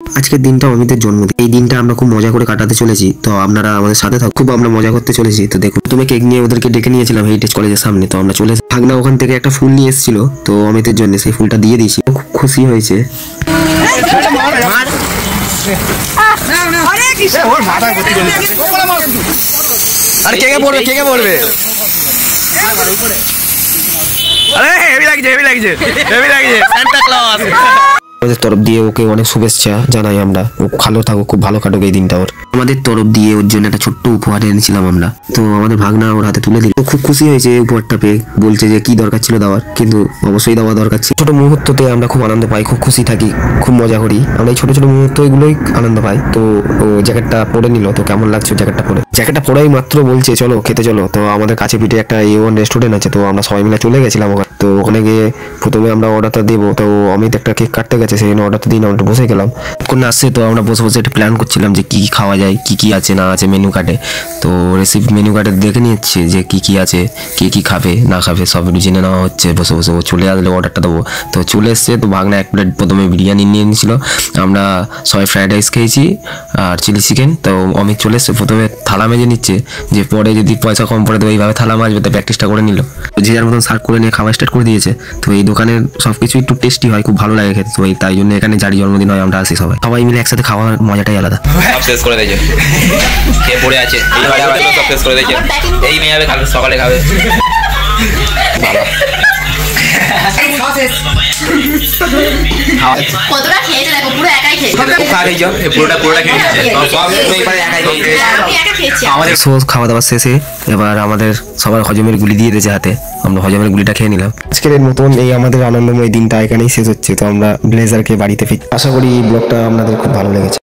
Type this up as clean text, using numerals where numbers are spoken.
আজকের দিনটা অমিতের জন্মদিন। এই দিনটা আমরা খুব মজা করে কাটাতে চলেছি, তো আপনারা আমাদের সাথে থাকুন। খুব আমরা মজা করতে চলেছি। তো দেখুন, তুমি কেক নিয়ে ওদেরকে ডেকে নিয়েছিলাম হেরিটেজ কলেজের সামনে। তো আমরা চলে ভাগনা ওখান থেকে একটা ফুল নিয়ে এসেছিল, তো অমিতের জন্য সেই ফুলটা দিয়ে দিয়েছি। খুব খুশি হয়েছে। আরে কে কে পড়বে, কে কে পড়বে? আরে হেভি লাগছে, হেভি লাগছে, হেভি লাগছে। সান্তা ক্লজ আমাদের তরফ দিয়ে ওকে অনেক শুভেচ্ছা জানাই আমরা। ও ভালো থাকুক, খুব ভালো কাটুক এই দিনটা ওর। আমাদের তরফ দিয়ে ওর জন্য একটা ছোট্ট উপহার এনেছিলাম আমরা, তো আমাদের ভাগনা ওর হাতে তুলে দিল। খুব খুশি হয়েছে এই উপহারটা পেয়ে। বলছে যে কি দরকার ছিল দেওয়ার, কিন্তু অবশ্যই দেওয়া দরকার ছিল। ছোট মুহূর্ততে আমরা খুব আনন্দ পাই, খুব খুশি থাকি, খুব মজা করি আমরা। এই ছোট ছোট মুহূর্ত এগুলোই আনন্দ পাই। তো ও জ্যাকেটটা পরে নিল। তো কেমন লাগছে জ্যাকেটটা পরে? জ্যাকেটটা পরেই মাত্র বলছে চলো খেতে চলো। তো আমাদের কাছে পিঠে একটা A1 রেস্টুরেন্ট আছে, তো আমরা সবাই মিলে চলে গেছিলাম ওখানে। তো ওখানে গিয়ে প্রথমে আমরা অর্ডারটা দেবো। তো অমিত একটা কেক কাটতে গেছে, সেই জন্য অর্ডারটা দিন আমরা বসে গেলাম। কোন আসছে, তো আমরা বসে বসে একটা প্ল্যান করছিলাম যে কি খাওয়া যায়, কি কি আছে না আছে মেনু কার্ডে। তো রেসিপি মেনু কার্ডে দেখে নিচ্ছে যে কি কি আছে, কে কি খাবে না খাবে সব জেনে নেওয়া হচ্ছে বসে বসে। ও চলে আসলে অর্ডারটা দেবো। তো চলে এসছে। তো ভাগনা এক প্লেট প্রথমে বিরিয়ানি নিয়ে নিয়েছিল, আমরা সবাই ফ্রাইড রাইস খেয়েছি আর চিলি চিকেন। তো অমিত চলে এসছে, প্রথমে থালা মেজে নিচ্ছে, যে পরে যদি পয়সা কম পড়ে তো এইভাবে থালা মাজবে। তো প্র্যাকটিসটা করে নিল। যে যার মতন সার্ভ করে নিয়ে খাওয়া স্টার্ট করে দিয়েছে। তো এই দোকানের সবকিছু একটু টেস্টি হয়, খুব ভালো লাগে খেতে। তো তাই জন্য এখানে যার জন্মদিন হয় আমরা আসি সবাই মিলে একসাথে খাওয়ার মজাটাই আলাদা। সব শেষ করে দিয়েছে, খেয়ে পড়ে আছে। এইবারে আবার সব শেষ করে দিয়েছে। এই মেয়ে হবে কালকে সকালে খাবে। কতটা খেয়েছে দেখো, পুরো একাই খেয়েছে। আমাদের খাওয়া দাওয়া শেষে এবার আমাদের সবার হজমের গুলি দিয়ে দিয়েছে হাতে। আমরা হজমের গুলিটা খেয়ে নিলাম। আজকের মতন এই আমাদের আনন্দময় দিনটা এখানেই শেষ হচ্ছে। তো আমরা ব্লেজারকে বাড়িতে ফিরি। আশা করি এই ব্লগটা আপনাদের খুব ভালো লেগেছে।